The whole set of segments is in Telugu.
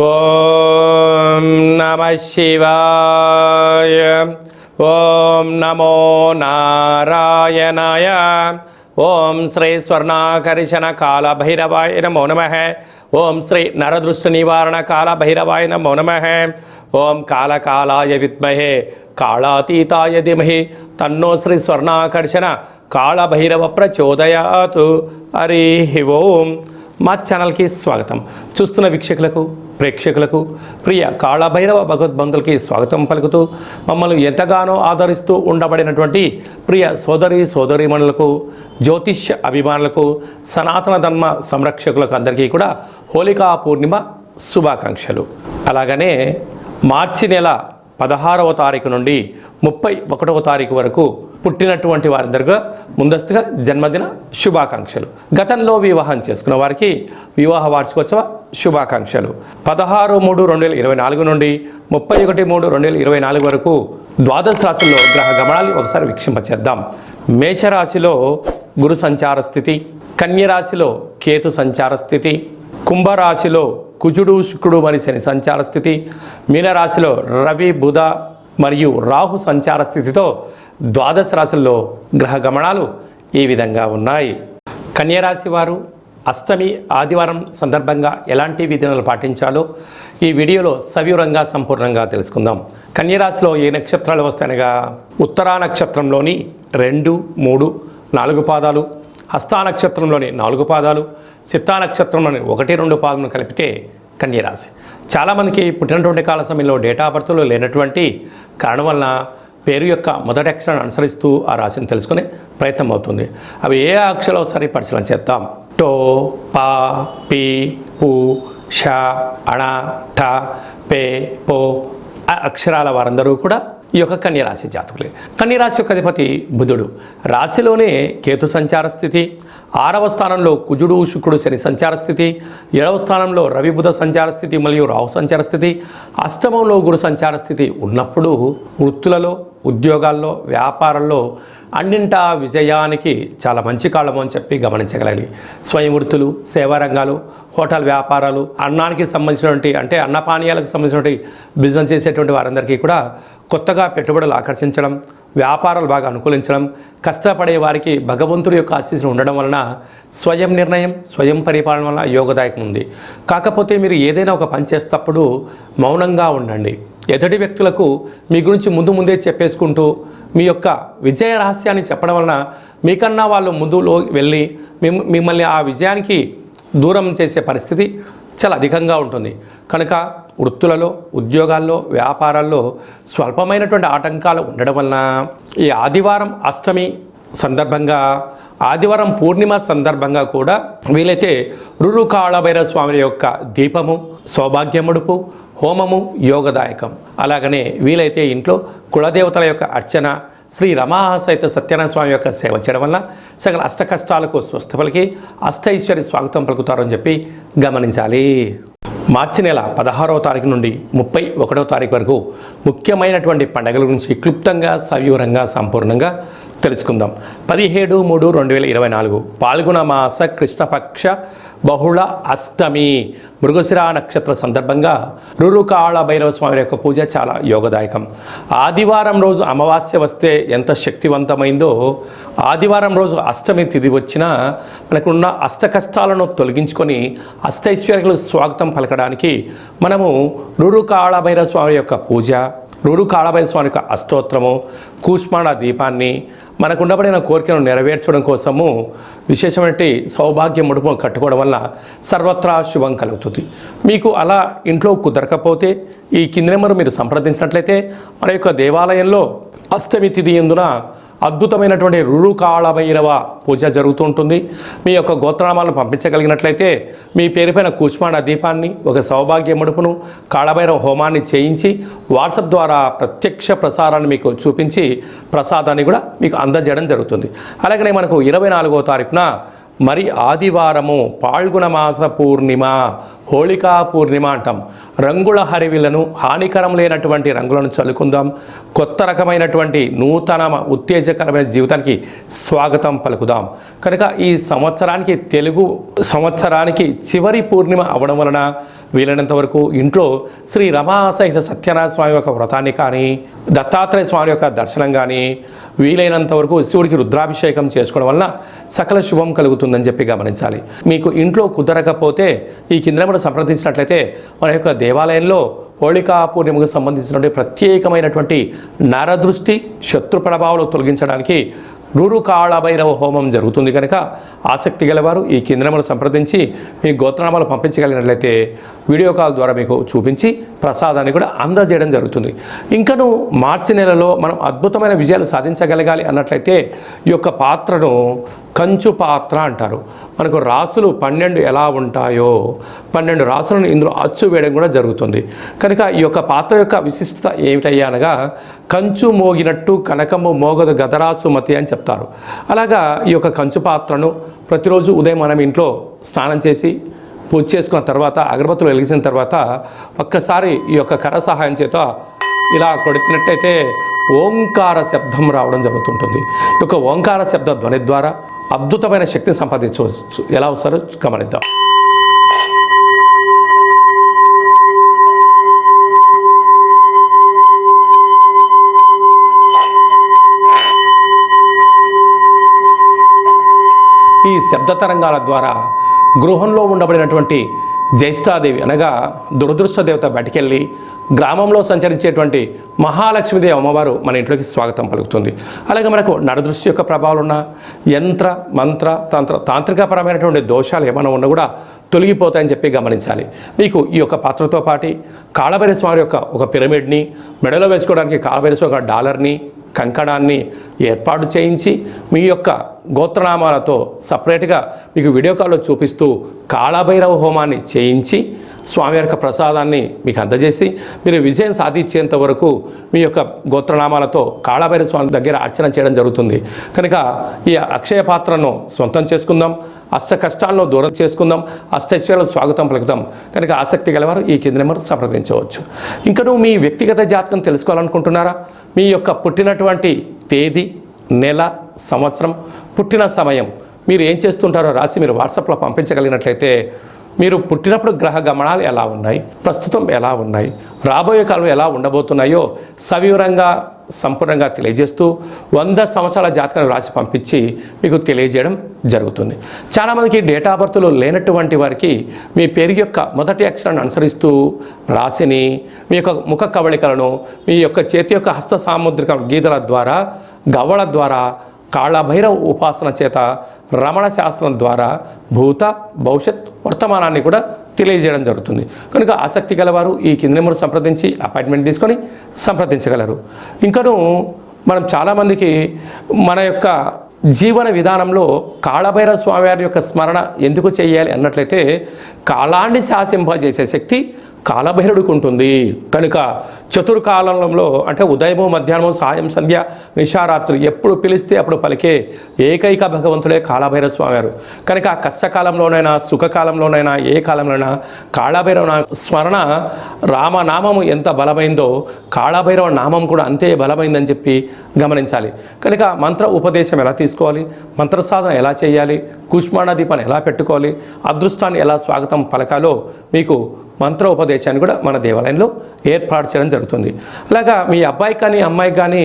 ఓం నమః శివాయ. ఓం నమో నారాయణాయ. ఓం శ్రీ స్వర్ణాకర్షణ కాల భైరవాయ నమో నమః. ఓం శ్రీ నరదృష్టి నివారణ కాల భైరవాయ నమో నమః. ఓం కాళకాలాయ విద్మహే కాళాతీతాయ ధీమహి తన్నో శ్రీ స్వర్ణాకర్షణ కాళభైరవ ప్రచోదయాతు. హరి ఓం. మా ఛానల్కి స్వాగతం. చూస్తున్న వీక్షకులకు, ప్రేక్షకులకు, ప్రియ కాళభైరవ భగవద్బంధులకి స్వాగతం పలుకుతూ మమ్మల్ని ఎంతగానో ఆదరిస్తూ ఉండబడినటువంటి ప్రియ సోదరీమణులకు, జ్యోతిష్య అభిమానులకు, సనాతన ధర్మ సంరక్షకులకు అందరికీ కూడా హోళికా పూర్ణిమ శుభాకాంక్షలు. అలాగనే మార్చి నెల 16వ తారీఖు నుండి 31వ తారీఖు వరకు పుట్టినటువంటి వారందరిగా ముందస్తుగా జన్మదిన శుభాకాంక్షలు. గతంలో వివాహం చేసుకున్న వారికి వివాహ వార్షికోత్సవ శుభాకాంక్షలు. 16/3/2024 నుండి 31/3/2024 వరకు ద్వాదశ రాశుల్లో గ్రహ గమనాలు ఒకసారి వీక్షింపచేద్దాం. మేషరాశిలో గురు సంచార స్థితి, కన్యరాశిలో కేతు సంచార స్థితి, కుంభరాశిలో కుజుడు శుక్రుడు మరి శని సంచార స్థితి, మీనరాశిలో రవి బుధ మరియు రాహు సంచార స్థితితో ద్వాదశ రాశుల్లో గ్రహ గమనాలు ఈ విధంగా ఉన్నాయి. కన్యరాశి వారు అష్టమి ఆదివారం సందర్భంగా ఎలాంటి విధానాలు పాటించాలో ఈ వీడియోలో సవివరంగా సంపూర్ణంగా తెలుసుకుందాం. కన్యరాశిలో ఏ నక్షత్రాలు వస్తాయనగా ఉత్తరా నక్షత్రంలోని 2, 3, 4 పాదాలు, హస్తా నక్షత్రంలోని 4 పాదాలు, చిత్తా నక్షత్రంలోని 1, 2 పాదములను కలిపితే కన్యరాశి. చాలామందికి పుట్టినటువంటి కాల సమయంలో డేటా బర్త్లో లేనటువంటి కారణం వలన పేరు యొక్క మొదటి అక్షరాన్ని అనుసరిస్తూ ఆ రాశిని తెలుసుకునే ప్రయత్నం అవుతుంది. అవి ఏ అక్షరాలు ఒకసారి పరిశీలన చేద్దాం. టో, పా, పి, పు, ష, అణ, ఠ, పే, పో అక్షరాల వారందరూ కూడా ఈ యొక్క కన్యరాశి జాతకులే. కన్యరాశి యొక్క అధిపతి బుధుడు. రాశిలోనే కేతు సంచార స్థితి, 6వ స్థానంలో కుజుడు శుక్రుడు శని సంచార స్థితి, 7వ స్థానంలో రవి బుధ సంచార స్థితి మరియు రాహు సంచార స్థితి, అష్టమంలో గురు సంచార స్థితి ఉన్నప్పుడు వృత్తులలో, ఉద్యోగాల్లో, వ్యాపారంలో అన్నింటా విజయానికి చాలా మంచి కాలము అని చెప్పి గమనించగలగాలి. స్వయం వృత్తులు, సేవా రంగాలు, హోటల్ వ్యాపారాలు, అన్నానికి సంబంధించినటువంటి అంటే అన్నపానీయాలకు సంబంధించినటువంటి బిజినెస్ చేసేటువంటి వారందరికీ కూడా కొత్తగా పెట్టుబడులు ఆకర్షించడం, వ్యాపారాలు బాగా అనుకూలించడం, కష్టపడే వారికి భగవంతుడి యొక్క ఆశీస్సులు ఉండడం వలన స్వయం నిర్ణయం, స్వయం పరిపాలన వలన యోగదాయకం ఉంది. కాకపోతే మీరు ఏదైనా ఒక పని చేసేటప్పుడు మౌనంగా ఉండండి. ఎదుటి వ్యక్తులకు మీ గురించి ముందే చెప్పేసుకుంటూ మీ యొక్క విజయ రహస్యాన్ని చెప్పడం వలన మీకన్నా వాళ్ళు ముందులో వెళ్ళి మిమ్మల్ని ఆ విజయానికి దూరం చేసే పరిస్థితి చాలా అధికంగా ఉంటుంది. కనుక వృత్తులలో, ఉద్యోగాల్లో, వ్యాపారాల్లో స్వల్పమైనటువంటి ఆటంకాలు ఉండడం వలన ఈ ఆదివారం అష్టమి సందర్భంగా, ఆదివారం పూర్ణిమ సందర్భంగా కూడా వీలైతే రురు కాళభైరవ స్వామి యొక్క దీపము, సౌభాగ్యముడుపు, హోమము యోగదాయకం. అలాగనే వీలైతే ఇంట్లో కులదేవతల యొక్క అర్చన, శ్రీ రమా సహిత సత్యనారాయణ స్వామి యొక్క సేవ చేయడం వల్ల సకల అష్ట కష్టాలకు స్వస్థ పలికి అష్టైశ్వర్య స్వాగతం పలుకుతారని చెప్పి గమనించాలి. మార్చి నెల 16వ తారీఖు నుండి 31వ తారీఖు వరకు ముఖ్యమైనటువంటి పండుగల గురించి క్లుప్తంగా, సవివరంగా, సంపూర్ణంగా తెలుసుకుందాం. 17/3/2024 పాల్గొన మాస కృష్ణపక్ష బహుళ అష్టమి మృగశిర నక్షత్ర సందర్భంగా రురు కాళభైరవ స్వామి యొక్క పూజ చాలా యోగదాయకం. ఆదివారం రోజు అమావాస్య వస్తే ఎంత శక్తివంతమైందో ఆదివారం రోజు అష్టమి తిథి వచ్చినా మనకున్న అష్ట కష్టాలను తొలగించుకొని అష్టైశ్వర్యాలకు స్వాగతం పలకడానికి మనము రురు కాళభైరవ స్వామి యొక్క పూజ, రురు కాళభైరవ స్వామి యొక్క అష్టోత్తరము, కూష్మాండ దీపాన్ని మనకు ఉండబడిన కోరికను నెరవేర్చడం కోసము విశేషమైన సౌభాగ్య ముడుపు కట్టుకోవడం వల్ల సర్వత్రా శుభం కలుగుతుంది. మీకు అలా ఇంట్లో కుదరకపోతే ఈ కింది నెంబరు మీరు సంప్రదించినట్లయితే మన యొక్క దేవాలయంలో అష్టమి తిథి యందున అద్భుతమైనటువంటి రురు కాళభైరవ పూజ జరుగుతూ ఉంటుంది. మీ యొక్క గోత్రనామాలను పంపించగలిగినట్లయితే మీ పేరుపైన కూష్మాండ దీపాన్ని, ఒక సౌభాగ్య ముడుపును, కాళభైరవ హోమాన్ని చేయించి వాట్సాప్ ద్వారా ప్రత్యక్ష ప్రసారాన్ని మీకు చూపించి ప్రసాదాన్ని కూడా మీకు అందజేయడం జరుగుతుంది. అలాగనే మనకు 24వ తారీఖున మరి ఆదివారము పాల్గొన మాస పూర్ణిమ హోళికా పూర్ణిమ అంటాం. రంగుల హరివిలను, హానికరం లేనటువంటి రంగులను చల్లుకుందాం. కొత్త రకమైనటువంటి నూతన ఉత్తేజకరమైన జీవితానికి స్వాగతం పలుకుదాం. కనుక ఈ సంవత్సరానికి, తెలుగు సంవత్సరానికి చివరి పూర్ణిమ అవడం వలన వీలైనంత వరకు ఇంట్లో శ్రీ రమా సహిత సత్యనారాయణ స్వామి యొక్క వ్రతాన్ని కానీ, దత్తాత్రేయ స్వామి యొక్క దర్శనం కానీ, వీలైనంత వరకు శివుడికి రుద్రాభిషేకం చేసుకోవడం వలన సకల శుభం కలుగుతుందని చెప్పి గమనించాలి. మీకు ఇంట్లో కుదరకపోతే ఈ కింద మనం సంప్రదించినట్లయితే మన యొక్క దేవాలయంలో హోళికా పూర్ణిమకు సంబంధించినటువంటి ప్రత్యేకమైనటువంటి నరదృష్టి, శత్రు ప్రభావాలు తొలగించడానికి నూరు కాళభైరవ హోమం జరుగుతుంది. కనుక ఆసక్తి గలవారు ఈ కేంద్రమును సంప్రదించి మీ గోత్రనామాలు పంపించగలిగినట్లయితే వీడియో కాల్ ద్వారా మీకు చూపించి ప్రసాదాన్ని కూడా అందజేయడం జరుగుతుంది. ఇంకను మార్చి నెలలో మనం అద్భుతమైన విజయాలు సాధించగలగాలి అన్నట్లయితే ఈ యొక్క పాత్రను కంచు పాత్ర అంటారు. మనకు రాసులు 12 ఎలా ఉంటాయో 12 రాసులను ఇందులో అచ్చు వేయడం కూడా జరుగుతుంది. కనుక ఈ యొక్క పాత్ర యొక్క విశిష్టత ఏమిటయ్యా అనగా, కంచు మోగినట్టు కనకము మోగదు గదరాసు మతి అని చెప్తారు. అలాగా ఈ యొక్క కంచు పాత్రను ప్రతిరోజు ఉదయం మనం ఇంట్లో స్నానం చేసి పూజ చేసుకున్న తర్వాత, అగరబత్తులు వెలిగించిన తర్వాత ఒక్కసారి ఈ యొక్క కర సహాయం చేత ఇలా కొట్టినట్టయితే ఓంకార శబ్దం రావడం జరుగుతుంటుంది. ఈ యొక్క ఓంకార శబ్ద ధ్వని ద్వారా అద్భుతమైన శక్తిని సంపాదించవచ్చు. ఎలా వస్తారో గమనిద్దాం. ఈ శబ్ద తరంగాల ద్వారా గృహంలో ఉండబడినటువంటి జ్యేష్ఠాదేవి అనగా దురదృష్ట దేవత బయటికెళ్ళి గ్రామంలో సంచరించేటువంటి మహాలక్ష్మీదేవి అమ్మవారు మన ఇంట్లోకి స్వాగతం పలుకుతుంది. అలాగే మనకు నరదృష్టి యొక్క ప్రభావాలు ఉన్న యంత్ర, మంత్ర, తాంత్రికపరమైనటువంటి దోషాలు ఏమైనా ఉన్నా కూడా తొలగిపోతాయని చెప్పి గమనించాలి. మీకు ఈ యొక్క పాత్రతో పాటు కాళభైరవ స్వామి యొక్క ఒక పిరమిడ్ని, మెడలో వేసుకోవడానికి కాళభైరవ స్వామి ఒక డాలర్ని, కంకణాన్ని ఏర్పాటు చేయించి మీ యొక్క గోత్రనామాలతో సపరేట్గా మీకు వీడియో కాల్లో చూపిస్తూ కాళభైరవ హోమాన్ని చేయించి స్వామి యొక్క ప్రసాదాన్ని మీకు అందజేసి మీరు విజయం సాధించేంత వరకు మీ యొక్క గోత్రనామాలతో కాళభైరవ స్వామి దగ్గర అర్చన చేయడం జరుగుతుంది. కనుక ఈ అక్షయ పాత్రను సొంతం చేసుకుందాం, అష్ట కష్టాలను దూరం చేసుకుందాం, అష్టైశ్వర్యాలకు స్వాగతం పలుకుదాం. కనుక ఆసక్తి గలవారు ఈ కింద నెంబర్ సంప్రదించవచ్చు. ఇంకా మీ వ్యక్తిగత జాతకం తెలుసుకోవాలనుకుంటున్నారా? మీ యొక్క పుట్టినటువంటి తేదీ, నెల, సంవత్సరం, పుట్టిన సమయం మీరు ఏం చేస్తుంటారో రాసి మీరు వాట్సాప్లో పంపించగలిగినట్లయితే మీరు పుట్టినప్పుడు గ్రహ గమనాలు ఎలా ఉన్నాయి, ప్రస్తుతం ఎలా ఉన్నాయి, రాబోయే కాలం ఎలా ఉండబోతున్నాయో సవివరంగా సంపూర్ణంగా తెలియజేస్తూ 100 సంవత్సరాల జాతకాన్ని రాసి పంపించి మీకు తెలియజేయడం జరుగుతుంది. చాలామందికి డేట్ ఆఫ్ బర్త్లో లేనటువంటి వారికి మీ పేరు యొక్క మొదటి అక్షరాన్ని అనుసరిస్తూ రాశిని, మీ యొక్క ముఖ కవళికలను, మీ యొక్క చేతి యొక్క హస్త సాముద్రిక గీతల ద్వారా, గవ్వల ద్వారా, కాళభైరవ ఉపాసన చేత, రమణ శాస్త్రం ద్వారా భూత, భవిష్యత్, వర్తమానాన్ని కూడా తెలియజేయడం జరుగుతుంది. కనుక ఆసక్తి గలవారు ఈ కింద నెంబర్ సంప్రదించి అపాయింట్మెంట్ తీసుకొని సంప్రదించగలరు. ఇంకను మనం చాలామందికి మన యొక్క జీవన విధానంలో కాళభైరవ స్వామివారి యొక్క స్మరణ ఎందుకు చేయాలి అన్నట్లయితే, కాలాన్ని శాసింపజేసే శక్తి కాళభైరవుడికి ఉంటుంది. కనుక చతుర్కాలంలో అంటే ఉదయము, మధ్యాహ్నము, సాయం, సంధ్య, నిశారాత్రి ఎప్పుడు పిలిస్తే అప్పుడు పలికే ఏకైక భగవంతుడే కాళభైరవ స్వామివారు. కనుక కష్టకాలంలోనైనా సుఖకాలంలోనైనా ఏ కాలంలోనైనా కాళభైరవ స్మరణ, రామనామము ఎంత బలమైందో కాళభైరవ నామం కూడా అంతే బలమైందని చెప్పి గమనించాలి. కనుక మంత్ర ఉపదేశం ఎలా తీసుకోవాలి, మంత్ర సాధన ఎలా చేయాలి, కుష్మాండ దీపాన్ని ఎలా పెట్టుకోవాలి, అదృష్టాన్ని ఎలా స్వాగతం పలకాలో మీకు మంత్ర ఉపదేశాన్ని కూడా మన దేవాలయంలో ఏర్పాటు చేయడం జరుగుతుంది. అలాగా మీ అబ్బాయి కానీ అమ్మాయికి కానీ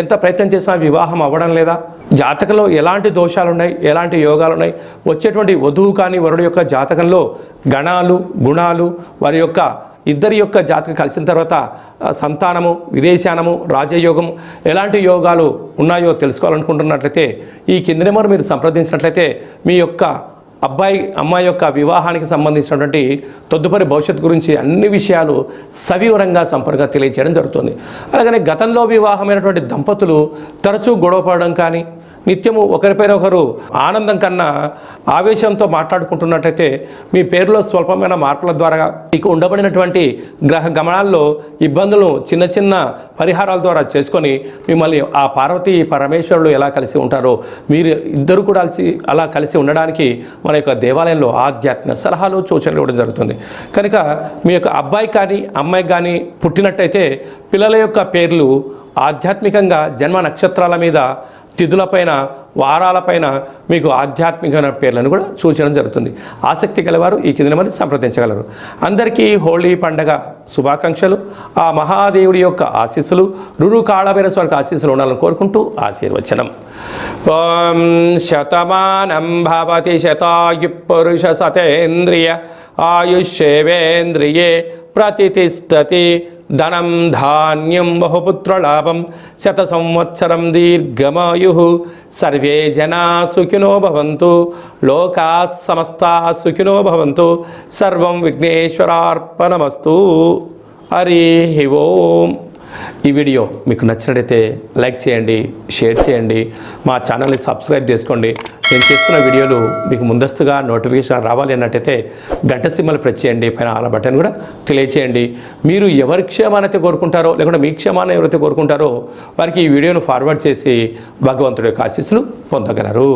ఎంత ప్రయత్నం చేసినా వివాహం అవ్వడం లేదా, జాతకంలో ఎలాంటి దోషాలు ఉన్నాయి, ఎలాంటి యోగాలు ఉన్నాయి, వచ్చేటువంటి వధువు కానీ వరుడు యొక్క జాతకంలో గణాలు, గుణాలు, వారి యొక్క ఇద్దరి యొక్క జాతకం కలిసిన తర్వాత సంతానము, విదేశానము, రాజయోగము ఎలాంటి యోగాలు ఉన్నాయో తెలుసుకోవాలనుకుంటున్నట్లయితే ఈ కింద నెంబర్ మీరు సంప్రదించినట్లయితే మీ యొక్క అబ్బాయి అమ్మాయి యొక్క వివాహానికి సంబంధించినటువంటి తదుపరి భవిష్యత్తు గురించి అన్ని విషయాలు సవివరంగా సంపూర్ణంగా తెలియజేయడం జరుగుతుంది. అలాగనే గతంలో వివాహమైనటువంటి దంపతులు తరచూ గొడవపడడం కానీ, నిత్యము ఒకరిపైన ఒకరు ఆనందం కన్నా ఆవేశంతో మాట్లాడుకుంటున్నట్టయితే మీ పేరులో స్వల్పమైన మార్పుల ద్వారా మీకు ఉండబడినటువంటి గ్రహ గమనాల్లో ఇబ్బందులు చిన్న చిన్న పరిహారాల ద్వారా చేసుకొని మిమ్మల్ని ఆ పార్వతీ పరమేశ్వరులు ఎలా కలిసి ఉంటారో మీరు ఇద్దరు కూడా అలా కలిసి ఉండడానికి మన యొక్క దేవాలయంలో ఆధ్యాత్మిక సలహాలు సూచనలు కూడా జరుగుతుంది. కనుక మీ యొక్క అబ్బాయి కానీ అమ్మాయి కానీ పుట్టినట్టయితే పిల్లల యొక్క పేర్లు ఆధ్యాత్మికంగా జన్మ నక్షత్రాల మీద తిథులపైన వారాలపైన మీకు ఆధ్యాత్మికమైన పేర్లను కూడా సూచన జరుగుతుంది. ఆసక్తి గలవారు ఈ కింద మరి సంప్రదించగలరు. అందరికీ హోళీ పండగ శుభాకాంక్షలు. ఆ మహాదేవుడి యొక్క ఆశీస్సులు రురు కాళభైరస్వామికి ఆశీస్సులు ఉండాలని కోరుకుంటూ ఆశీర్వచనం. ఓం శతమానం భవతి శతాయు పురుష సతేంద్రియ ఆయుష్యేవేంద్రియే ప్రతిష్టతి ధనం ధాన్యం బహుపుత్రలాభం శత సంవత్సరం దీర్ఘమాయు సర్వే జనా సుఖినో భవంతు లోకా సమస్తా సుఖినో భవంతు సర్వం విఘ్నేశ్వరార్పణమస్తు. హరి ఓం. ఈ వీడియో మీకు నచ్చినట్లయితే లైక్ చేయండి, షేర్ చేయండి, మా ఛానల్ని సబ్స్క్రైబ్ చేసుకోండి. నేను చేస్తున్న వీడియోలు మీకు ముందస్తుగా నోటిఫికేషన్ రావాలి అన్నట్టయితే గంట సింబల్ ప్రెస్ చేయండి, పైన ఆల్ బటన్ కూడా తెలియచేయండి. మీరు ఎవరి క్షేమాన్ని అయితే కోరుకుంటారో లేకుంటే మీ క్షేమాన్ని ఎవరైతే కోరుకుంటారో వారికి ఈ వీడియోను ఫార్వర్డ్ చేసి భగవంతుడి యొక్క ఆశీస్సులు పొందగలరు.